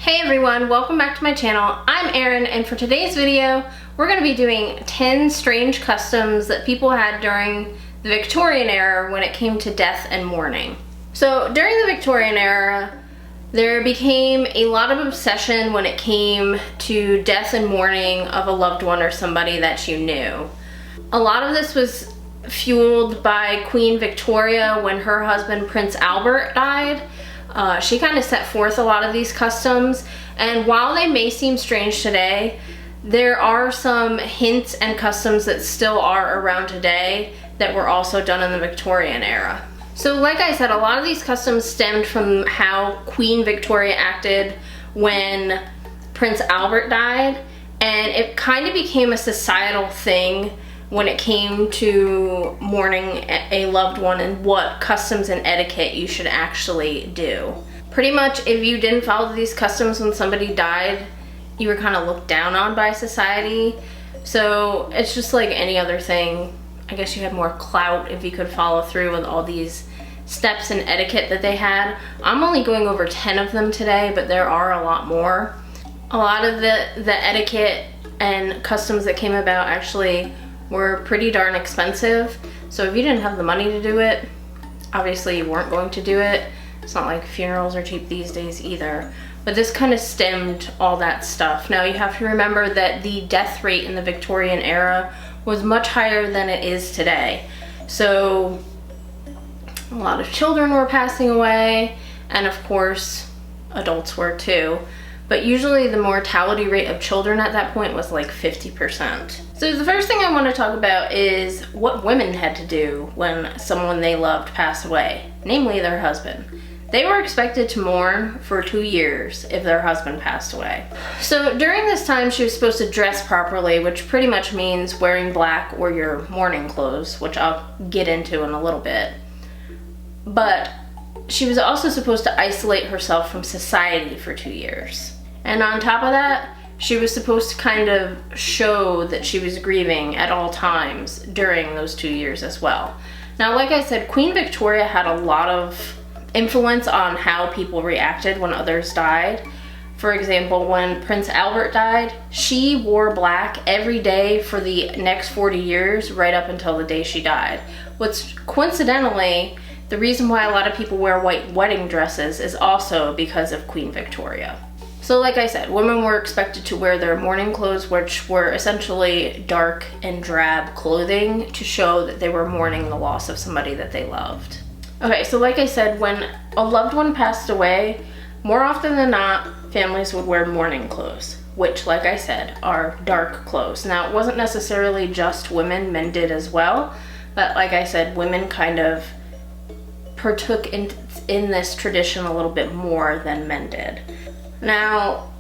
Hey everyone, welcome back to my channel. I'm Erin, and for today's video, we're going to be doing 10 strange customs that people had during the Victorian era when it came to death and mourning. So during the Victorian era, there became a lot of obsession when it came to death and mourning of a loved one or somebody that you knew. A lot of this was fueled by Queen Victoria when her husband Prince Albert died. She kind of set forth a lot of these customs, and while they may seem strange today, there are some hints and customs that still are around today that were also done in the Victorian era. So like I said, a lot of these customs stemmed from how Queen Victoria acted when Prince Albert died, and it kind of became a societal thing when it came to mourning a loved one and what customs and etiquette you should actually do. Pretty much if you didn't follow these customs when somebody died, you were kind of looked down on by society. So it's just like any other thing. I guess you had more clout if you could follow through with all these steps and etiquette that they had. I'm only going over 10 of them today, but there are a lot more. A lot of the etiquette and customs that came about actually were pretty darn expensive. So if you didn't have the money to do it, obviously you weren't going to do it. It's not like funerals are cheap these days either. But this kind of stemmed all that stuff. Now you have to remember that the death rate in the Victorian era was much higher than it is today. So a lot of children were passing away, and of course adults were too. But usually the mortality rate of children at that point was like 50%. So the first thing I want to talk about is what women had to do when someone they loved passed away, namely their husband. They were expected to mourn for 2 years if their husband passed away. So during this time, she was supposed to dress properly, which pretty much means wearing black or your mourning clothes, which I'll get into in a little bit. But she was also supposed to isolate herself from society for 2 years. And on top of that, she was supposed to kind of show that she was grieving at all times during those 2 years as well. Now, like I said, Queen Victoria had a lot of influence on how people reacted when others died. For example, when Prince Albert died, she wore black every day for the next 40 years, right up until the day she died. What's coincidentally, the reason why a lot of people wear white wedding dresses is also because of Queen Victoria. So like I said, women were expected to wear their mourning clothes, which were essentially dark and drab clothing to show that they were mourning the loss of somebody that they loved. Okay, so like I said, when a loved one passed away, more often than not, families would wear mourning clothes, which, like I said, are dark clothes. Now, it wasn't necessarily just women, men did as well, but like I said, women kind of partook in this tradition a little bit more than men did. Now,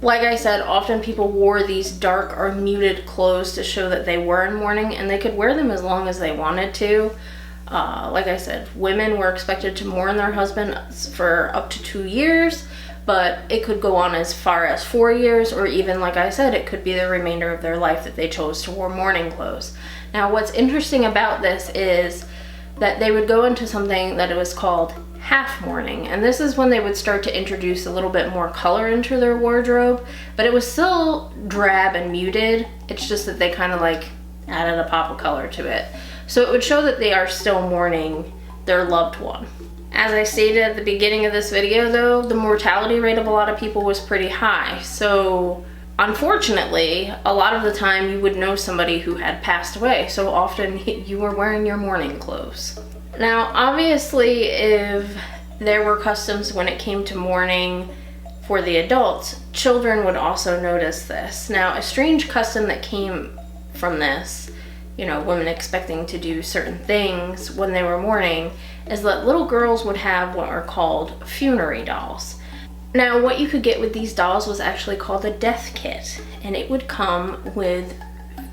like I said, often people wore these dark or muted clothes to show that they were in mourning, and they could wear them as long as they wanted to. Like I said, women were expected to mourn their husbands for up to 2 years, but it could go on as far as 4 years, or even, like I said, it could be the remainder of their life that they chose to wear mourning clothes. Now, what's interesting about this is that they would go into something that it was called half mourning, and this is when they would start to introduce a little bit more color into their wardrobe, but it was still drab and muted. It's just that they kind of like added a pop of color to it. So it would show that they are still mourning their loved one. As I stated at the beginning of this video though, the mortality rate of a lot of people was pretty high. So unfortunately, a lot of the time you would know somebody who had passed away. So often you were wearing your mourning clothes. Now, obviously, if there were customs when it came to mourning for the adults, children would also notice this. Now, a strange custom that came from this, you know, women expecting to do certain things when they were mourning, is that little girls would have what are called funerary dolls. Now, what you could get with these dolls was actually called a death kit, and it would come with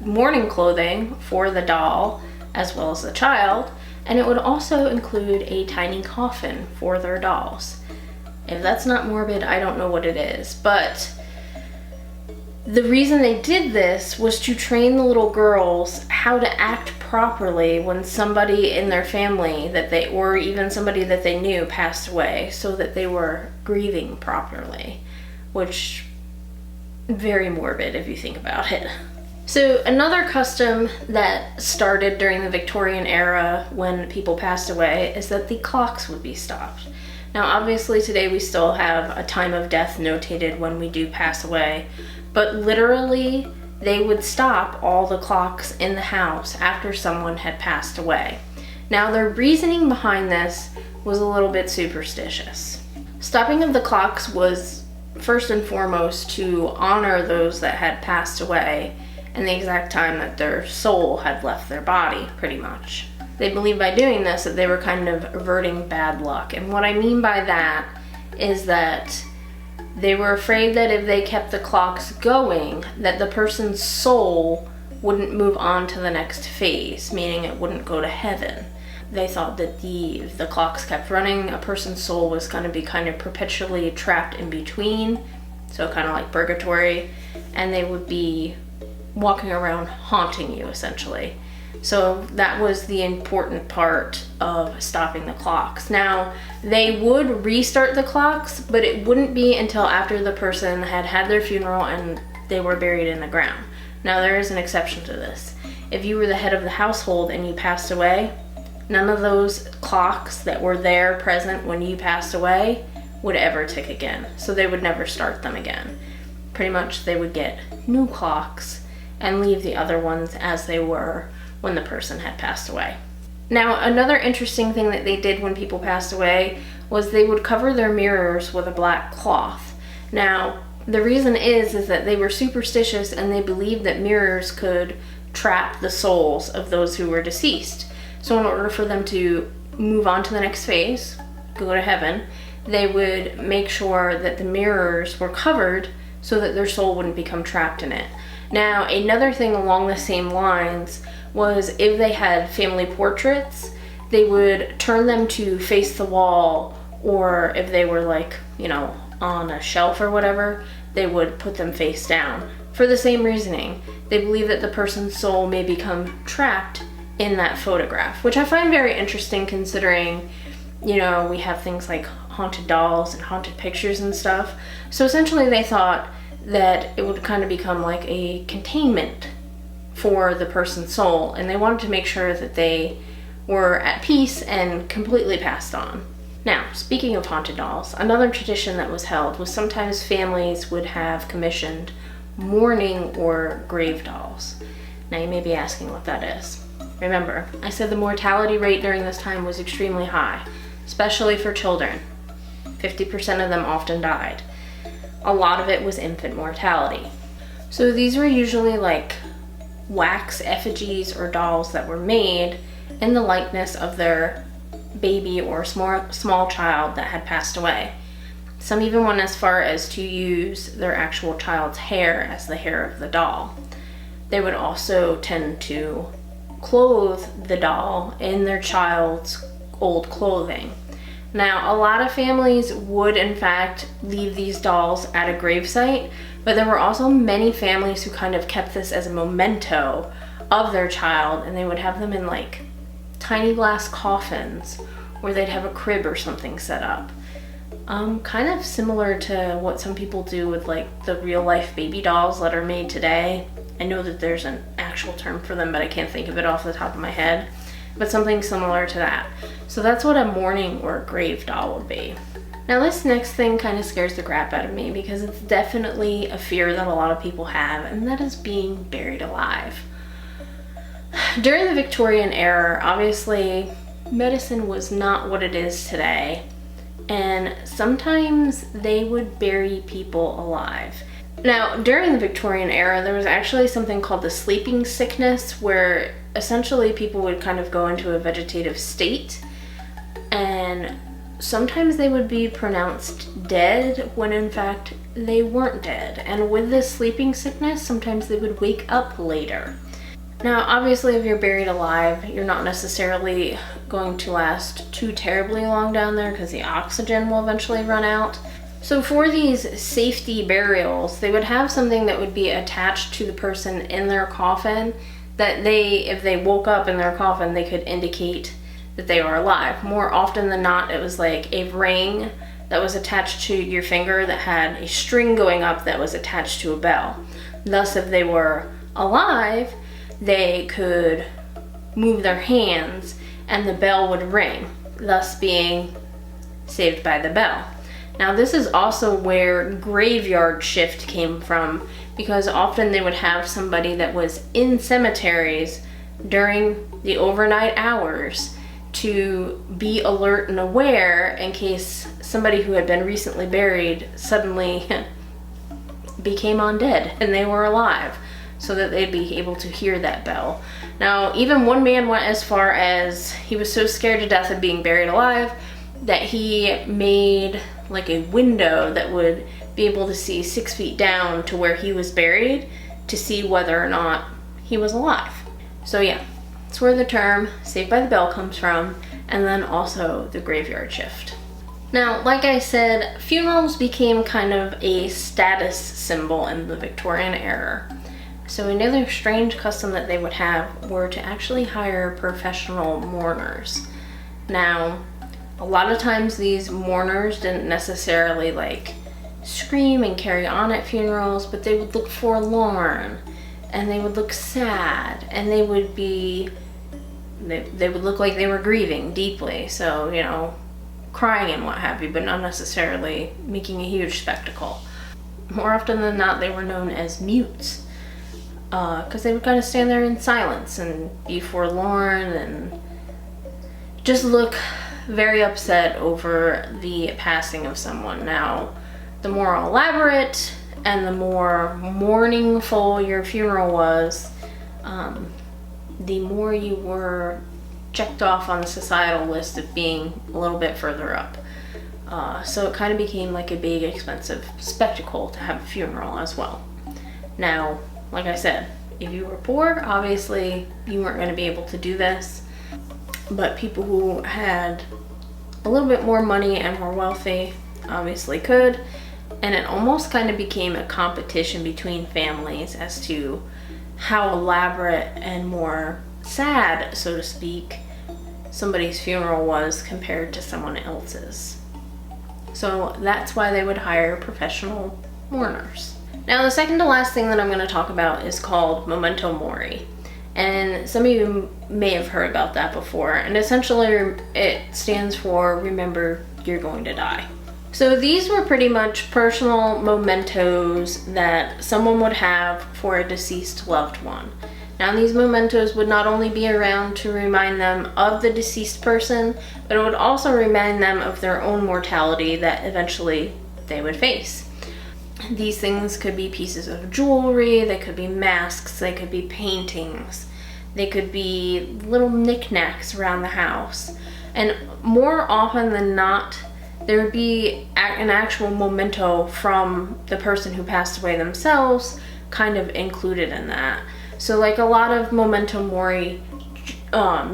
mourning clothing for the doll as well as the child, and it would also include a tiny coffin for their dolls. If that's not morbid, I don't know what it is. But the reason they did this was to train the little girls how to act properly when somebody in their family that they, or even somebody that they knew, passed away, so that they were grieving properly. which very morbid if you think about it. So another custom that started during the Victorian era when people passed away is that the clocks would be stopped. Now obviously today we still have a time of death notated when we do pass away, but literally they would stop all the clocks in the house after someone had passed away. Now their reasoning behind this was a little bit superstitious. Stopping of the clocks was first and foremost to honor those that had passed away and the exact time that their soul had left their body, pretty much. They believed by doing this that they were kind of averting bad luck. And what I mean by that is that they were afraid that if they kept the clocks going, that the person's soul wouldn't move on to the next phase, meaning it wouldn't go to heaven. They thought that if the clocks kept running, a person's soul was going to be kind of perpetually trapped in between, so kind of like purgatory, and they would be walking around haunting you, essentially. So that was the important part of stopping the clocks. Now, they would restart the clocks, but it wouldn't be until after the person had had their funeral and they were buried in the ground. Now, there is an exception to this. If you were the head of the household and you passed away, none of those clocks that were there present when you passed away would ever tick again. So they would never start them again. Pretty much they would get new clocks and leave the other ones as they were when the person had passed away. Now, another interesting thing that they did when people passed away was they would cover their mirrors with a black cloth. Now, the reason is that they were superstitious and they believed that mirrors could trap the souls of those who were deceased. So in order for them to move on to the next phase, go to heaven, they would make sure that the mirrors were covered so that their soul wouldn't become trapped in it. Now, another thing along the same lines was if they had family portraits, they would turn them to face the wall, or if they were like, you know, on a shelf or whatever, they would put them face down. For the same reasoning, they believe that the person's soul may become trapped in that photograph, which I find very interesting considering, you know, we have things like haunted dolls and haunted pictures and stuff. So essentially they thought that it would kind of become like a containment for the person's soul, and they wanted to make sure that they were at peace and completely passed on. Now, speaking of haunted dolls, another tradition that was held was sometimes families would have commissioned mourning or grave dolls. Now you may be asking what that is. Remember, I said the mortality rate during this time was extremely high, especially for children. 50% of them often died. A lot of it was infant mortality. So these were usually like wax effigies or dolls that were made in the likeness of their baby or small child that had passed away. Some even went as far as to use their actual child's hair as the hair of the doll. They would also tend to clothe the doll in their child's old clothing. Now, a lot of families would in fact leave these dolls at a gravesite, but there were also many families who kind of kept this as a memento of their child, and they would have them in like tiny glass coffins where they'd have a crib or something set up. Kind of similar to what some people do with like the real life baby dolls that are made today. I know that there's an actual term for them, but I can't think of it off the top of my head. But something similar to that. So that's what a mourning or a grave doll would be. Now this next thing kind of scares the crap out of me because it's definitely a fear that a lot of people have, and that is being buried alive. During the Victorian era, obviously, medicine was not what it is today, and sometimes they would bury people alive. Now, during the Victorian era, there was actually something called the sleeping sickness, where essentially people would kind of go into a vegetative state, and sometimes they would be pronounced dead when in fact they weren't dead. And with this sleeping sickness, sometimes they would wake up later. Now, obviously, if you're buried alive, you're not necessarily going to last too terribly long down there because the oxygen will eventually run out. So for these safety burials, they would have something that would be attached to the person in their coffin that if they woke up in their coffin, they could indicate that they were alive. More often than not, it was like a ring that was attached to your finger that had a string going up that was attached to a bell. Thus, if they were alive, they could move their hands and the bell would ring, thus being saved by the bell. Now, this is also where graveyard shift came from, because often they would have somebody that was in cemeteries during the overnight hours to be alert and aware in case somebody who had been recently buried suddenly became undead and they were alive, so that they'd be able to hear that bell. Now, even one man went as far as he was so scared to death of being buried alive that he made like a window that would be able to see 6 feet down to where he was buried to see whether or not he was alive. So yeah, that's where the term Saved by the Bell comes from, and then also the graveyard shift. Now, like I said, funerals became kind of a status symbol in the Victorian era. So another strange custom that they would have were to actually hire professional mourners. Now, a lot of times these mourners didn't necessarily like scream and carry on at funerals, but they would look forlorn and they would look sad, and they would look like they were grieving deeply. So, you know, crying and what have you, but not necessarily making a huge spectacle. More often than not, they were known as mutes, because they would kind of stand there in silence and be forlorn and just look very upset over the passing of someone. Now, the more elaborate and the more mourningful your funeral was, the more you were checked off on the societal list of being a little bit further up. So it kind of became like a big, expensive spectacle to have a funeral as well. Now, like I said, if you were poor, obviously you weren't going to be able to do this. But people who had a little bit more money and were wealthy obviously could. And it almost kind of became a competition between families as to how elaborate and more sad, so to speak, somebody's funeral was compared to someone else's. So that's why they would hire professional mourners. Now, the second to last thing that I'm going to talk about is called Memento Mori. And some of you may have heard about that before. And essentially it stands for remember you're going to die. So these were pretty much personal mementos that someone would have for a deceased loved one. Now, these mementos would not only be around to remind them of the deceased person, but it would also remind them of their own mortality that eventually they would face. These things could be pieces of jewelry, they could be masks, they could be paintings, they could be little knickknacks around the house. And more often than not, there would be an actual memento from the person who passed away themselves kind of included in that. So like a lot of Memento Mori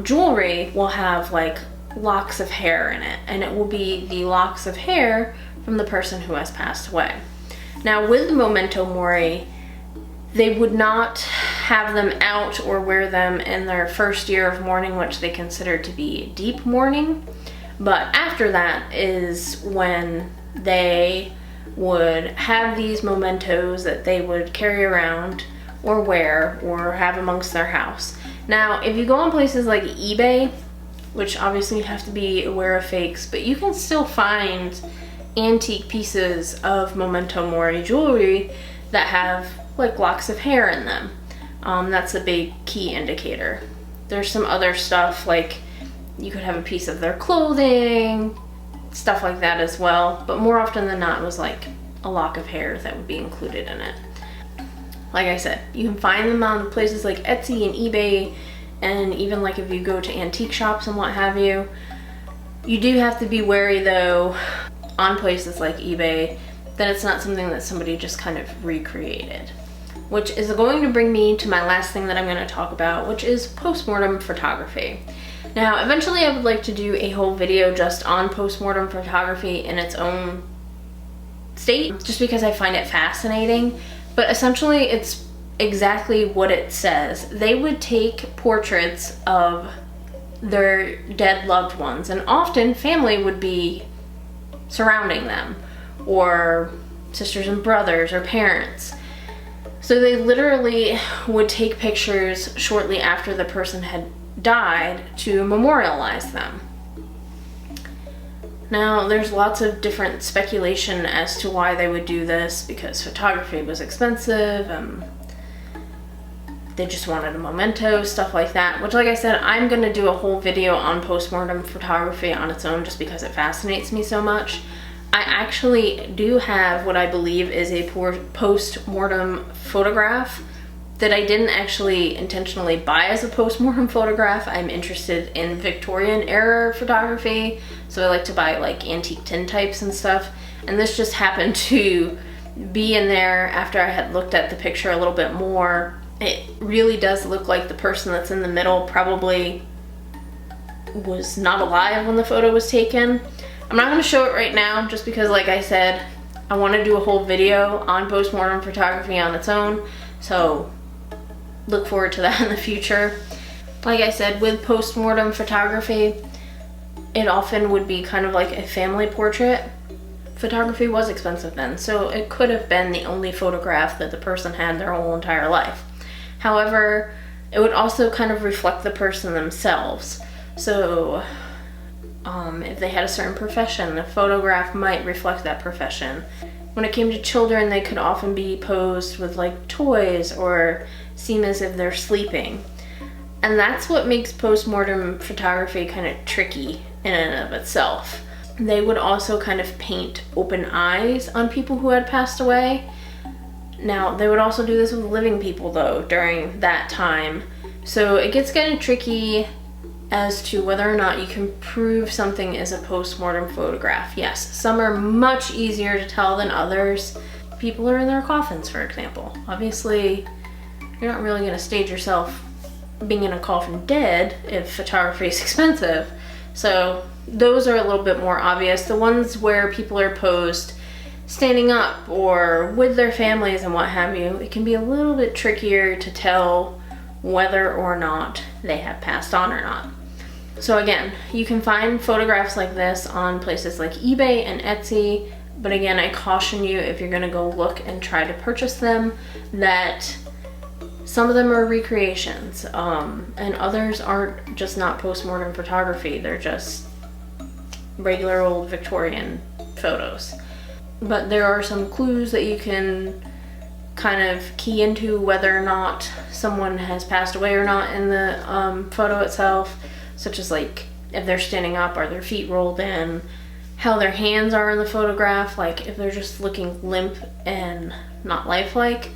jewelry will have like locks of hair in it, and it will be the locks of hair from the person who has passed away. Now, with Memento Mori, they would not have them out or wear them in their first year of mourning, which they considered to be deep mourning. But after that is when they would have these mementos that they would carry around or wear or have amongst their house. Now, if you go on places like eBay, which obviously you have to be aware of fakes, but you can still find antique pieces of Memento Mori jewelry that have like locks of hair in them. That's a big key indicator. There's some other stuff, like you could have a piece of their clothing, stuff like that as well, but more often than not it was like a lock of hair that would be included in it. Like I said, you can find them on places like Etsy and eBay, and even like if you go to antique shops and what have you. You do have to be wary though on places like eBay that it's not something that somebody just kind of recreated. Which is going to bring me to my last thing that I'm going to talk about, which is postmortem photography. Now, eventually I would like to do a whole video just on postmortem photography in its own state, just because I find it fascinating. But essentially it's exactly what it says. They would take portraits of their dead loved ones, and often family would be surrounding them, or sisters and brothers or parents. So they literally would take pictures shortly after the person had died to memorialize them. Now, there's lots of different speculation as to why they would do this, because photography was expensive, they just wanted a memento, stuff like that, which, like I said, I'm going to do a whole video on postmortem photography on its own just because it fascinates me so much. I actually do have what I believe is a post-mortem photograph that I didn't actually intentionally buy as a post-mortem photograph. I'm interested in Victorian era photography, so I like to buy like antique tintypes and stuff, and this just happened to be in there after I had looked at the picture a little bit more. It really does look like the person that's in the middle probably was not alive when the photo was taken. I'm not going to show it right now just because, like I said, I want to do a whole video on postmortem photography on its own, so look forward to that in the future. Like I said, with postmortem photography, it often would be kind of like a family portrait. Photography was expensive then, so it could have been the only photograph that the person had their whole entire life. However, it would also kind of reflect the person themselves. So if they had a certain profession, the photograph might reflect that profession. When it came to children, they could often be posed with like toys or seem as if they're sleeping. And that's what makes postmortem photography kind of tricky in and of itself. They would also kind of paint open eyes on people who had passed away. Now, they would also do this with living people though during that time. So it gets kind of tricky as to whether or not you can prove something is a post-mortem photograph. Yes, some are much easier to tell than others. People are in their coffins, for example. Obviously, you're not really going to stage yourself being in a coffin dead if photography is expensive. So those are a little bit more obvious. The ones where people are posed standing up or with their families and what have you, it can be a little bit trickier to tell whether or not they have passed on or not. So again, you can find photographs like this on places like eBay and Etsy, but again, I caution you, if you're gonna go look and try to purchase them, that some of them are recreations, and others aren't, just not postmortem photography, they're just regular old Victorian photos. But there are some clues that you can kind of key into whether or not someone has passed away or not in the photo itself, such as like if they're standing up, are their feet rolled in, how their hands are in the photograph, like if they're just looking limp and not lifelike,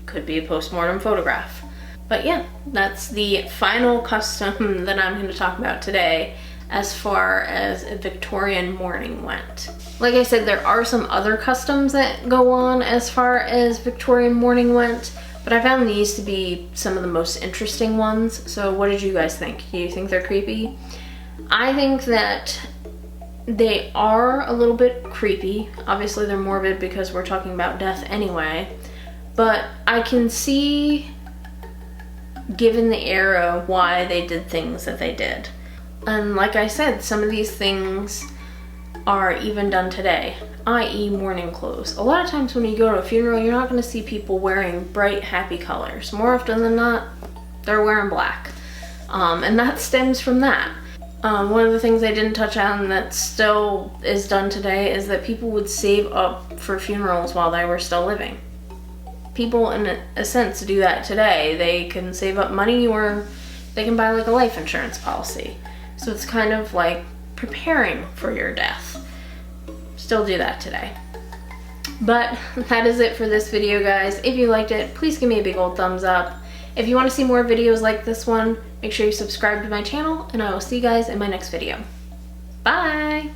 could be a post-mortem photograph. But yeah, that's the final custom that I'm going to talk about today as far as a Victorian mourning went. Like I said, there are some other customs that go on as far as Victorian mourning went, but I found these to be some of the most interesting ones. So what did you guys think? Do you think they're creepy? I think that they are a little bit creepy. Obviously they're morbid because we're talking about death anyway, but I can see, given the era, why they did things that they did. And like I said, some of these things are even done today, i.e. mourning clothes. A lot of times when you go to a funeral, you're not going to see people wearing bright, happy colors. More often than not, they're wearing black. And that stems from that. One of the things I didn't touch on that still is done today is that people would save up for funerals while they were still living. People, in a sense, do that today. They can save up money, or they can buy like a life insurance policy. So it's kind of like preparing for your death. Still do that today. But that is it for this video, guys. If you liked it, please give me a big old thumbs up. If you want to see more videos like this one, make sure you subscribe to my channel, and I will see you guys in my next video. Bye!